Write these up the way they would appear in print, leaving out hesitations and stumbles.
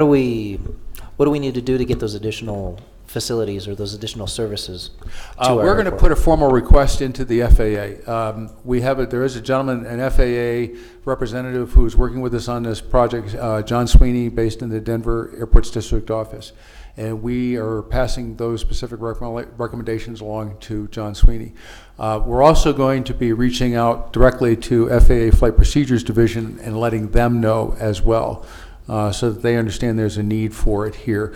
do we, what do we need to do to get those additional facilities or those additional services to our We're going to airport? put a formal request into the FAA. There is a gentleman, an FAA representative who is working with us on this project, John Sweeney, based in the Denver Airports District office. And we are passing those specific recommendations along to John Sweeney. We're also going to be reaching out directly to FAA Flight Procedures Division and letting them know as well, so that they understand there's a need for it here.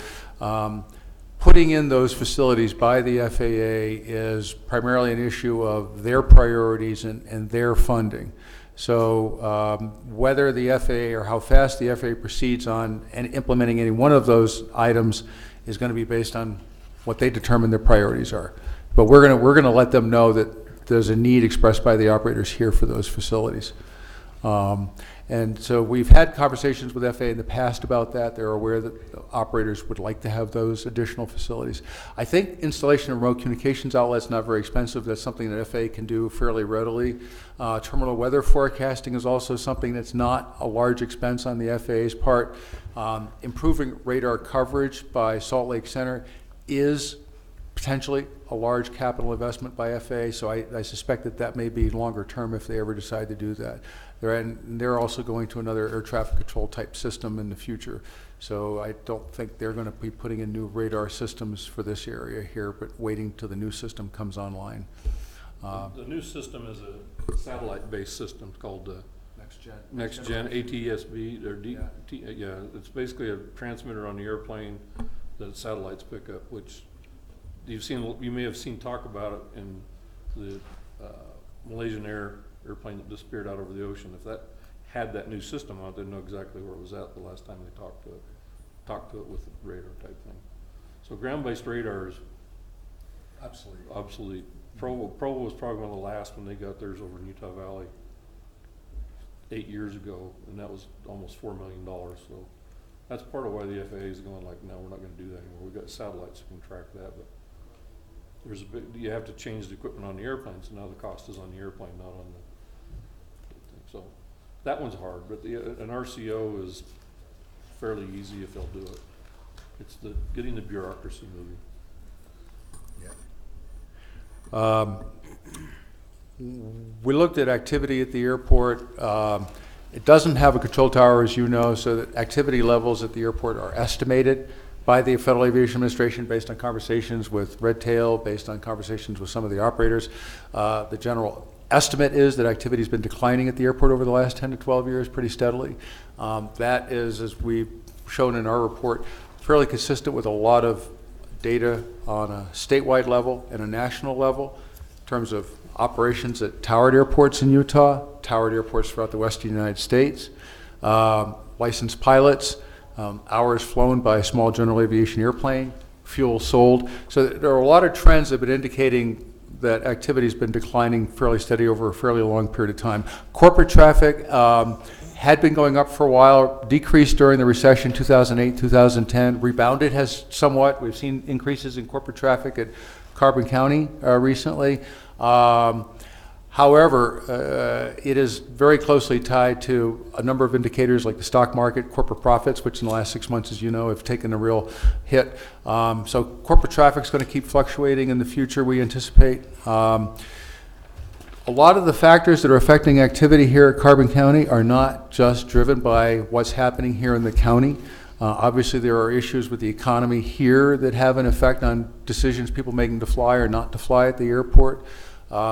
Putting in those facilities by the FAA is primarily an issue of their priorities and their funding. So whether the FAA or how fast the FAA proceeds on and implementing any one of those items is going to be based on what they determine their priorities are. But we're going to let them know that there's a need expressed by the operators here for those facilities. And so we've had conversations with FAA in the past about that. They're aware that the operators would like to have those additional facilities. I think installation of remote communications outlets is not very expensive. That's something that FAA can do fairly readily. Terminal weather forecasting is also something that's not a large expense on the FAA's part. Improving radar coverage by Salt Lake Center is potentially a large capital investment by FAA, so I suspect that may be longer term if they ever decide to do that. They're also going to another air traffic control type system in the future, so I don't think they're going to be putting in new radar systems for this area here, but waiting till the new system comes online. The new system is a satellite-based system called Next Gen ATSB. Or yeah, it's basically a transmitter on the airplane that satellites pick up, which you may have seen talk about it in the Malaysian airplane that disappeared out over the ocean. If that had that new system on it, they'd know exactly where it was at the last time they talked to it with the radar type thing. So ground-based radar is obsolete. Provo was probably one of the last when they got theirs over in Utah Valley 8 years ago, and that was almost $4 million. So that's part of why the FAA is going like, no, we're not going to do that anymore. We've got satellites that can track that, but you have to change the equipment on the airplane, so now the cost is on the airplane, not on the thing. So that one's hard, but an RCO is fairly easy if they'll do it. It's getting the bureaucracy moving. We looked at activity at the airport. It doesn't have a control tower, as you know, so that activity levels at the airport are estimated by the Federal Aviation Administration based on conversations with Redtail, based on conversations with some of the operators. The general estimate is that activity has been declining at the airport over the last 10 to 12 years pretty steadily. That is, as we've shown in our report, fairly consistent with a lot of data on a statewide level and a national level in terms of operations at towered airports in Utah, towered airports throughout the western United States, licensed pilots, hours flown by a small general aviation airplane, fuel sold. So there are a lot of trends that have been indicating that activity has been declining fairly steady over a fairly long period of time. Corporate traffic had been going up for a while, decreased during the recession 2008, 2010, rebounded has somewhat. We've seen increases in corporate traffic at Carbon County recently. However, it is very closely tied to a number of indicators like the stock market, corporate profits, which in the last 6 months, as you know, have taken a real hit. So corporate traffic is going to keep fluctuating in the future, we anticipate. A lot of the factors that are affecting activity here at Carbon County are not just driven by what's happening here in the county. Obviously, there are issues with the economy here that have an effect on decisions people making to fly or not to fly at the airport,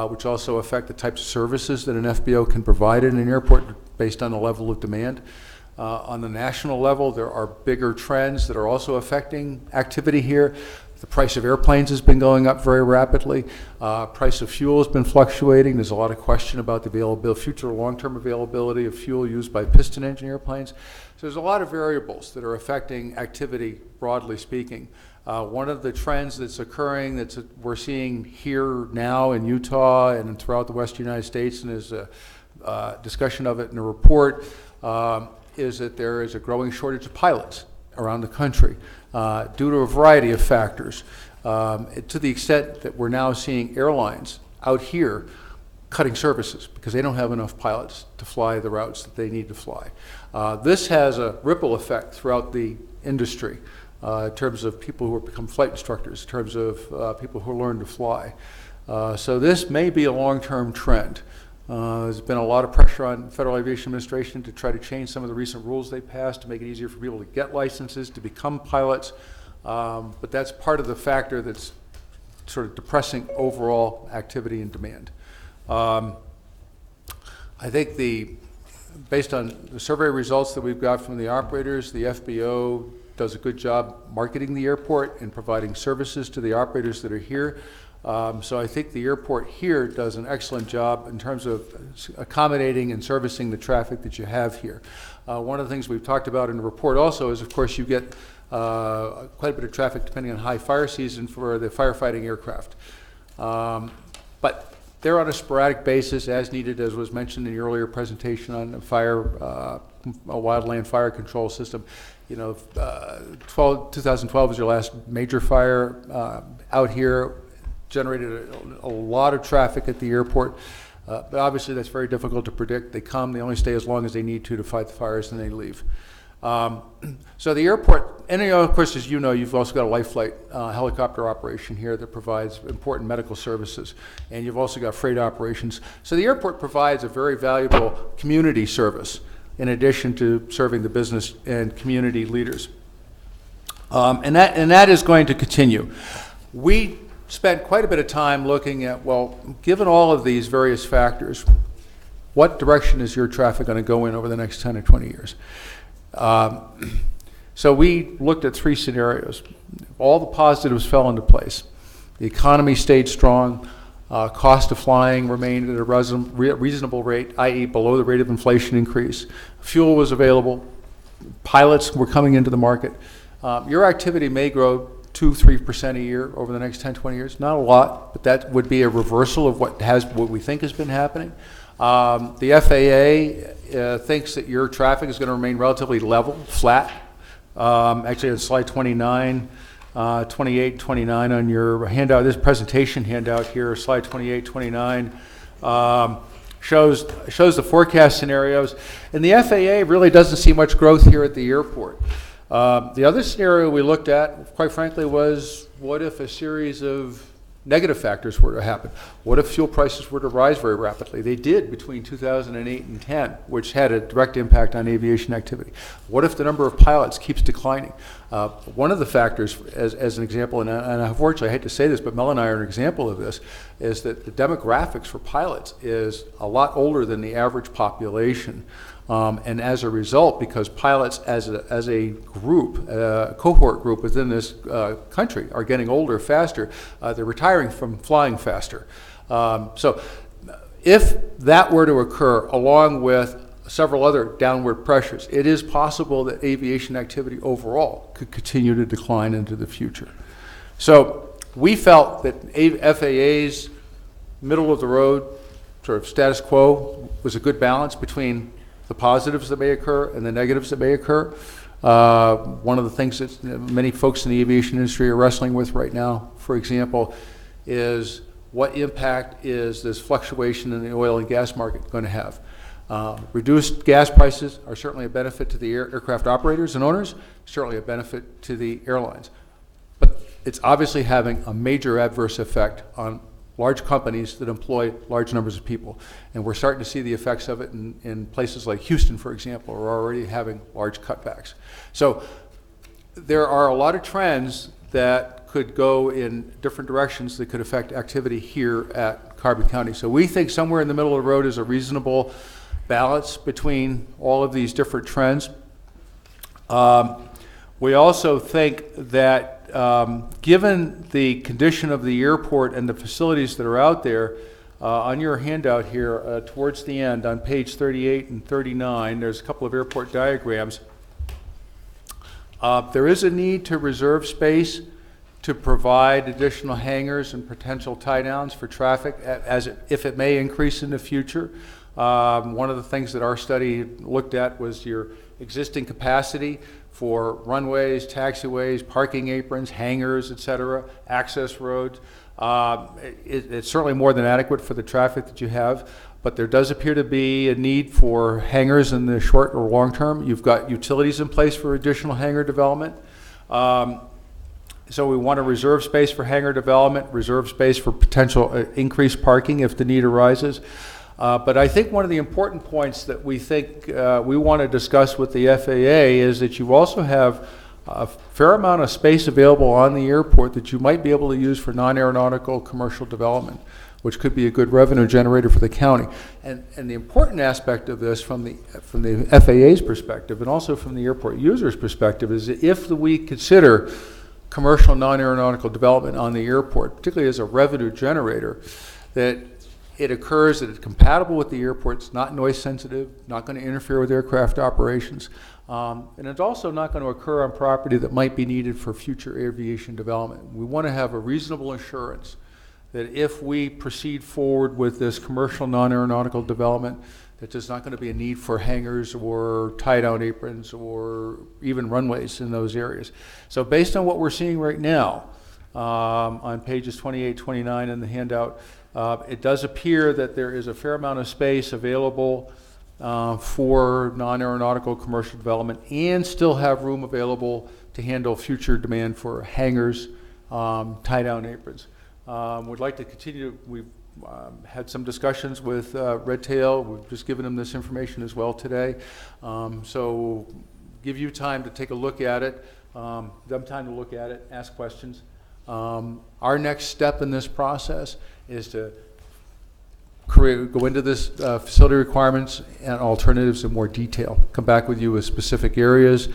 which also affect the types of services that an FBO can provide in an airport based on the level of demand. On the national level, there are bigger trends that are also affecting activity here. The price of airplanes has been going up very rapidly. Price of fuel has been fluctuating. There's a lot of question about the future long-term availability of fuel used by piston engine airplanes. So there's a lot of variables that are affecting activity, broadly speaking. One of the trends that's occurring we're seeing here now in Utah and throughout the western United States, and there's a discussion of it in a report, is that there is a growing shortage of pilots around the country due to a variety of factors, to the extent that we're now seeing airlines out here cutting services because they don't have enough pilots to fly the routes that they need to fly. This has a ripple effect throughout the industry, in terms of people who have become flight instructors, in terms of people who learn to fly. So this may be a long-term trend. There's been a lot of pressure on Federal Aviation Administration to try to change some of the recent rules they passed to make it easier for people to get licenses, to become pilots. But that's part of the factor that's sort of depressing overall activity and demand. I think based on the survey results that we've got from the operators, the FBO does a good job marketing the airport and providing services to the operators that are here. So I think the airport here does an excellent job in terms of accommodating and servicing the traffic that you have here. One of the things we've talked about in the report also is, of course, you get quite a bit of traffic depending on high fire season for the firefighting aircraft. But they're on a sporadic basis as needed, as was mentioned in the earlier presentation on the a wildland fire control system. You know, 2012 was your last major fire out here. Generated a lot of traffic at the airport, but obviously that's very difficult to predict. They come, they only stay as long as they need to fight the fires, and they leave. So the airport, and of course, as you know, you've also got a life flight helicopter operation here that provides important medical services, and you've also got freight operations. So the airport provides a very valuable community service in addition to serving the business and community leaders. And that is going to continue. We spent quite a bit of time looking at, well, given all of these various factors, what direction is your traffic going to go in over the next 10 or 20 years? So we looked at 3 scenarios. All the positives fell into place. The economy stayed strong. Cost of flying remained at a reasonable rate, i.e. below the rate of inflation increase. Fuel was available. Pilots were coming into the market. Your activity may grow 2-3% a year over the next 10, 20 years. Not a lot, but that would be a reversal of what we think has been happening. The FAA thinks that your traffic is going to remain relatively level, flat. Actually, on slide 29, 28, 29 on your handout, this presentation handout here, slide 28, 29, shows the forecast scenarios. And the FAA really doesn't see much growth here at the airport. The other scenario we looked at, quite frankly, was what if a series of negative factors were to happen? What if fuel prices were to rise very rapidly? They did between 2008 and 10, which had a direct impact on aviation activity. What if the number of pilots keeps declining? One of the factors, as an example, and unfortunately I hate to say this, but Mel and I are an example of this, is that the demographics for pilots is a lot older than the average population. And as a result, because pilots as a group, cohort group within this country are getting older faster, they're retiring from flying faster. So if that were to occur along with several other downward pressures, it is possible that aviation activity overall could continue to decline into the future. So we felt that FAA's middle of the road sort of status quo was a good balance between the positives that may occur and the negatives that may occur. One of the things that many folks in the aviation industry are wrestling with right now, for example, is what impact is this fluctuation in the oil and gas market going to have? Reduced gas prices are certainly a benefit to the aircraft operators and owners, certainly a benefit to the airlines. But it's obviously having a major adverse effect on large companies that employ large numbers of people. And we're starting to see the effects of it in places like Houston, for example, are already having large cutbacks. So there are a lot of trends that could go in different directions that could affect activity here at Carbon County. So we think somewhere in the middle of the road is a reasonable balance between all of these different trends. We also think that given the condition of the airport and the facilities that are out there, on your handout here towards the end on page 38 and 39, there's a couple of airport diagrams. There is a need to reserve space to provide additional hangars and potential tie downs for traffic if it may increase in the future. One of the things that our study looked at was your existing capacity for runways, taxiways, parking aprons, hangars, et cetera, access roads. It's certainly more than adequate for the traffic that you have, but there does appear to be a need for hangars in the short or long term. You've got utilities in place for additional hangar development. So we want to reserve space for hangar development, reserve space for potential increased parking if the need arises. But I think one of the important points that we think we want to discuss with the FAA is that you also have a fair amount of space available on the airport that you might be able to use for non-aeronautical commercial development, which could be a good revenue generator for the county. And the important aspect of this from the FAA's perspective and also from the airport user's perspective is that if we consider commercial non-aeronautical development on the airport, particularly as a revenue generator, that it occurs, that it's compatible with the airport, it's not noise sensitive, not going to interfere with aircraft operations, and it's also not going to occur on property that might be needed for future aviation development. We want to have a reasonable assurance that if we proceed forward with this commercial non-aeronautical development, that there's not going to be a need for hangars or tie-down aprons or even runways in those areas. So based on what we're seeing right now, on pages 28, 29 in the handout, it does appear that there is a fair amount of space available for non-aeronautical commercial development and still have room available to handle future demand for hangars, tie-down aprons. We'd like to continue. We've had some discussions with Red Tail. We've just given them this information as well today. So give you time to take a look at it, them time to look at it, ask questions. Our next step in this process is to go into this facility requirements and alternatives in more detail. Come back with you with specific areas,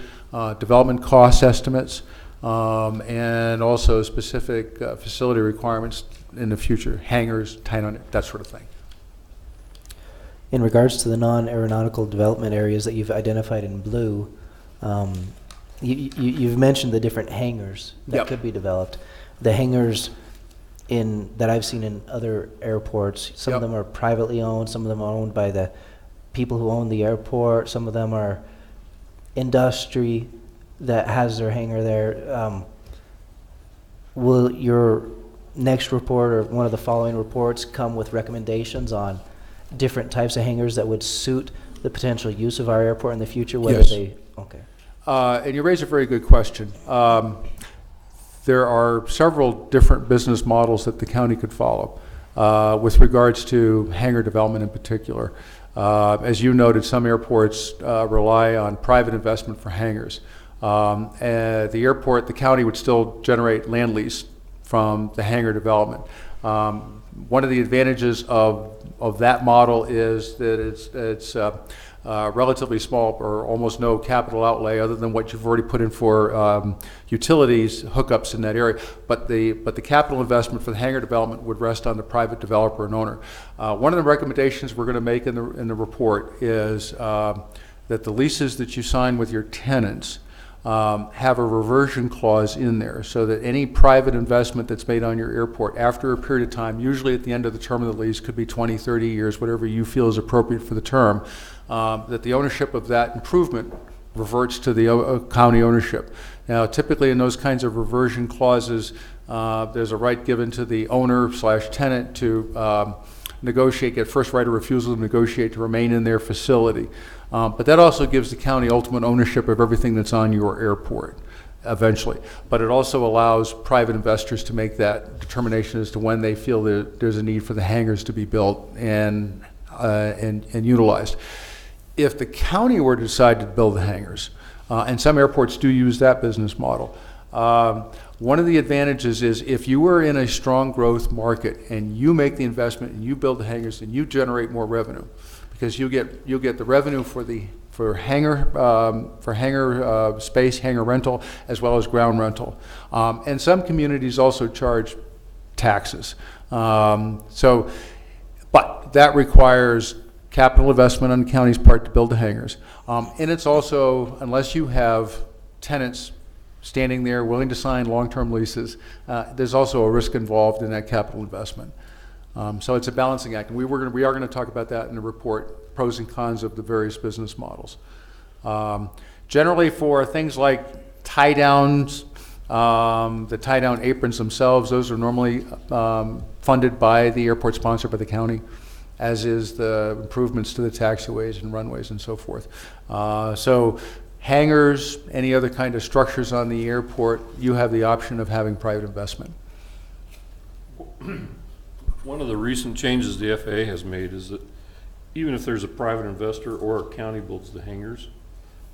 development cost estimates, and also specific facility requirements in the future, hangars, tie-down, that sort of thing. In regards to the non-aeronautical development areas that you've identified in blue, you've mentioned the different hangars that Yep. could be developed. The hangars that I've seen in other airports, some of Yep. them are privately owned, some of them are owned by the people who own the airport, some of them are industry that has their hangar there. Will your next report or one of the following reports come with recommendations on different types of hangars that would suit the potential use of our airport in the future? Whether Yes. Okay. And you raise a very good question. There are several different business models that the county could follow with regards to hangar development in particular. As you noted, some airports rely on private investment for hangars. The airport, the county would still generate land lease from the hangar development. One of the advantages of that model is that it's relatively small or almost no capital outlay other than what you've already put in for utilities hookups in that area. But the capital investment for the hangar development would rest on the private developer and owner. One of the recommendations we're going to make in the report is that the leases that you sign with your tenants have a reversion clause in there so that any private investment that's made on your airport after a period of time, usually at the end of the term of the lease, could be 20, 30 years, whatever you feel is appropriate for the term, that the ownership of that improvement reverts to the county ownership. Now, typically in those kinds of reversion clauses, there's a right given to the owner/tenant to negotiate, get first right of refusal to negotiate to remain in their facility. But that also gives the county ultimate ownership of everything that's on your airport eventually. But it also allows private investors to make that determination as to when they feel that there's a need for the hangars to be built and utilized. If the county were to decide to build the hangars, and some airports do use that business model, one of the advantages is if you were in a strong growth market and you make the investment and you build the hangars, then you generate more revenue because you'll get the revenue for hangar space, hangar rental, as well as ground rental. And some communities also charge taxes. But that requires capital investment on the county's part to build the hangars. And it's also, unless you have tenants standing there willing to sign long-term leases, there's also a risk involved in that capital investment. So it's a balancing act. And we are going to talk about that in the report, pros and cons of the various business models. Generally for things like tie-downs, the tie-down aprons themselves, those are normally funded by the airport, sponsored by the county. as is the improvements to the taxiways and runways and so forth. So hangars, any other kind of structures on the airport, you have the option of having private investment. One of the recent changes the FAA has made is that even if there's a private investor or a county builds the hangars,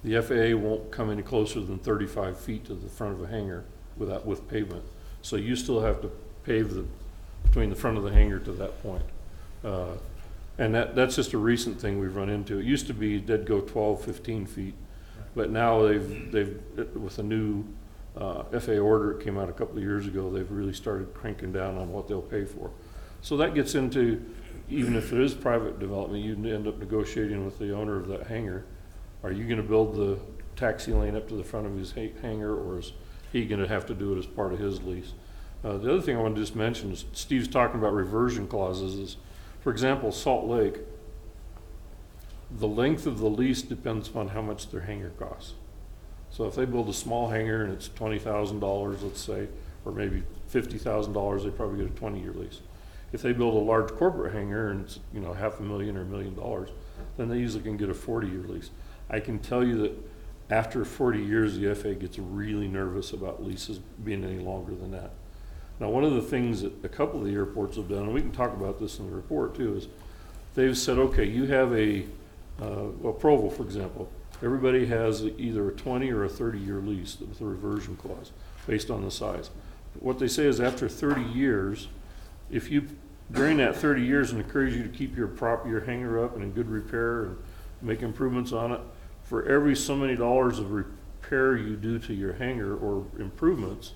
the FAA won't come any closer than 35 feet to the front of a hangar with pavement. So you still have to pave between the front of the hangar to that point. And that's just a recent thing we've run into. It used to be they'd go 12, 15 feet, but now they've with a new FAA order that came out a couple of years ago, they've really started cranking down on what they'll pay for. So that gets into, even if it is private development, you end up negotiating with the owner of that hangar. Are you going to build the taxi lane up to the front of his hangar, or is he going to have to do it as part of his lease? The other thing I want to just mention is Steve's talking about reversion clauses. Is, for example, Salt Lake, the length of the lease depends upon how much their hangar costs. So if they build a small hangar and it's $20,000, let's say, or maybe $50,000, they probably get a 20-year lease. If they build a large corporate hangar and it's, you know, $500,000 or $1 million, then they usually can get a 40-year lease. I can tell you that after 40 years, the FAA gets really nervous about leases being any longer than that. Now, one of the things that a couple of the airports have done, and we can talk about this in the report too, is they've said, okay, you have well, Provo, for example, everybody has either a 20 or a 30-year lease with a reversion clause based on the size. What they say is after 30 years, if you, during that 30 years, and encourage you to keep your hangar up and in good repair and make improvements on it, for every so many dollars of repair you do to your hangar or improvements,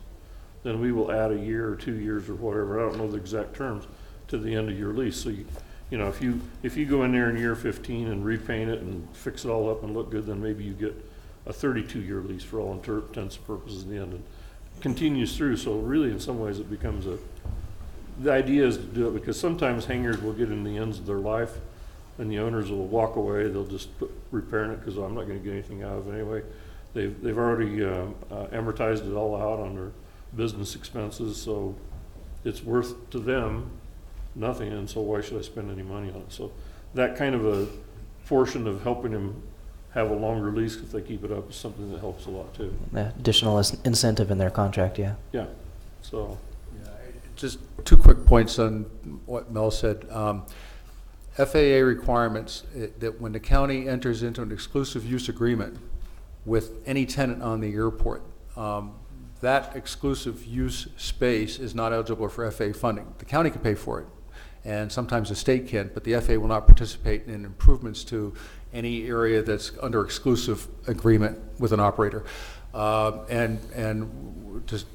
then we will add a year or 2 years or whatever, I don't know the exact terms, to the end of your lease. So you know, if you go in there in year 15 and repaint it and fix it all up and look good, then maybe you get a 32-year lease for all intents and purposes in the end, and continues through. So really, in some ways, it becomes the idea is to do it because sometimes hangars will get in the ends of their life and the owners will walk away. They'll just put repairing it because I'm not going to get anything out of it anyway. They've already amortized it all out on their business expenses, so it's worth to them nothing, and so why should I spend any money on it? So that kind of a portion of helping them have a longer lease if they keep it up is something that helps a lot too. Additional incentive in their contract, yeah. Yeah, so. Yeah, just 2 quick points on what Mel said. FAA requirements that when the county enters into an exclusive use agreement with any tenant on the airport, that exclusive use space is not eligible for FAA funding. The county can pay for it, and sometimes the state can, but the FAA will not participate in improvements to any area that's under exclusive agreement with an operator. And just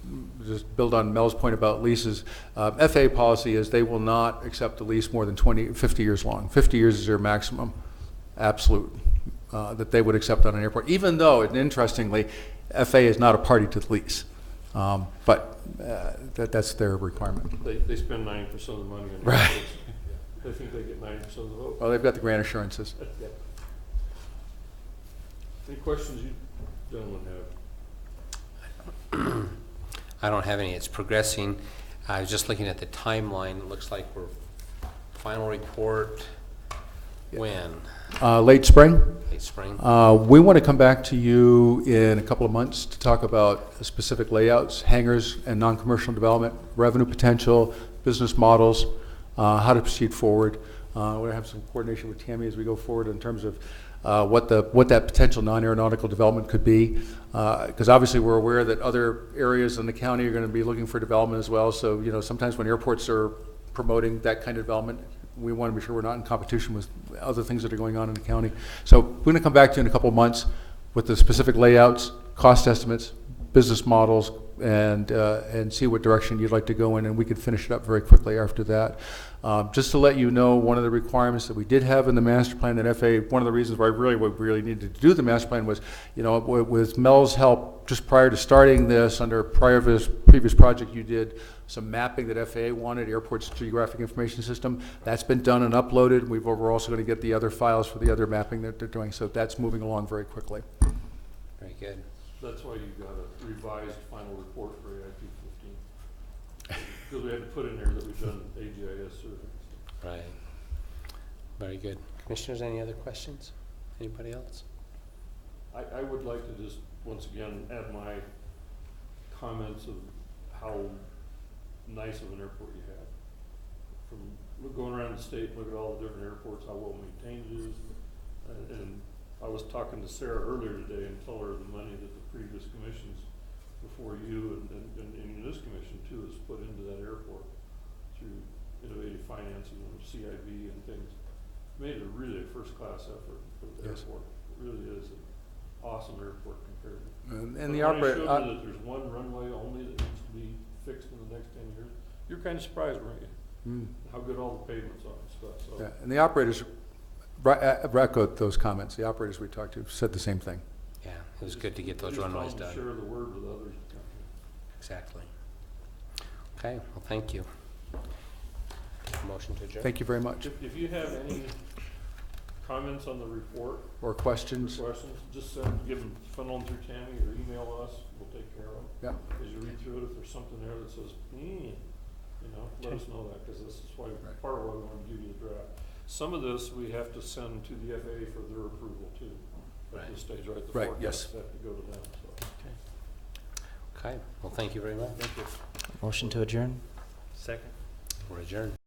build on Mel's point about leases, FAA policy is they will not accept a lease more than 50 years long. 50 years is their maximum, absolute, that they would accept on an airport, even though, and interestingly, FAA is not a party to the lease. But that's their requirement. They spend 90% of the money on right. airports. They think they get 90% of the vote. Well, they've got the grant assurances. Yeah. Any questions you gentlemen have? I don't have any. It's progressing. I was just looking at the timeline. It looks like we're final report when? Late spring. Late spring. We want to come back to you in a couple of months to talk about specific layouts, hangars and non-commercial development, revenue potential, business models, how to proceed forward. We're going to have some coordination with Tammy as we go forward in terms of what that potential non-aeronautical development could be, because obviously we're aware that other areas in the county are going to be looking for development as well. So you know, sometimes when airports are promoting that kind of development, we want to be sure we're not in competition with other things that are going on in the county. So we're going to come back to you in a couple of months with the specific layouts, cost estimates, business models, and see what direction you'd like to go in, and we could finish it up very quickly after that. Just to let you know, one of the requirements that we did have in the master plan that FAA, one of the reasons why we really needed to do the master plan was, you know, with Mel's help, just prior to starting this, under previous project you did, some mapping that FAA wanted, Airport's Geographic Information System. That's been done and uploaded. We're also going to get the other files for the other mapping that they're doing, so that's moving along very quickly. Very good. That's why you got a revised final report for AIT 15. Because we had to put in there that we've done AGIS surveys. Right. Very good. Commissioners, any other questions? Anybody else? I would like to just, once again, add my comments of how nice of an airport you have. From going around the state, look at all the different airports, how well maintained it is. And I was talking to Sarah earlier today and told her the money that the previous commissions before you and this commission too has put into that airport through innovative financing and CIB and things. Made it really a first-class effort for the Yes. airport. It really is an awesome airport compared to. And But the when I showed operator, you that there's one runway only that needs to be fixed in the next 10 years, you're kind of surprised, weren't you? How good all the pavements are and stuff, so. yeah, and the operators echoed those comments. The operators we talked to said the same thing. Yeah, it was good to get those Just tell runways them to done. share the word with others. Exactly. Okay, well, thank you. Motion to adjourn? Thank you very much. If you have any comments on the report Or or questions? questions, just funnel them through Tammy or email us, we'll take care of them. Yeah. As you read through it, if there's something there that says, let us know that, because this is why, Right. part of why we want to give you the draft. Some of this we have to send to the FAA for their approval too. At Right. this stage, right? The Right, forecasts yes. have to go to them, so. Okay, well, thank you very much. Thank you. Motion to adjourn? Second. We're adjourned.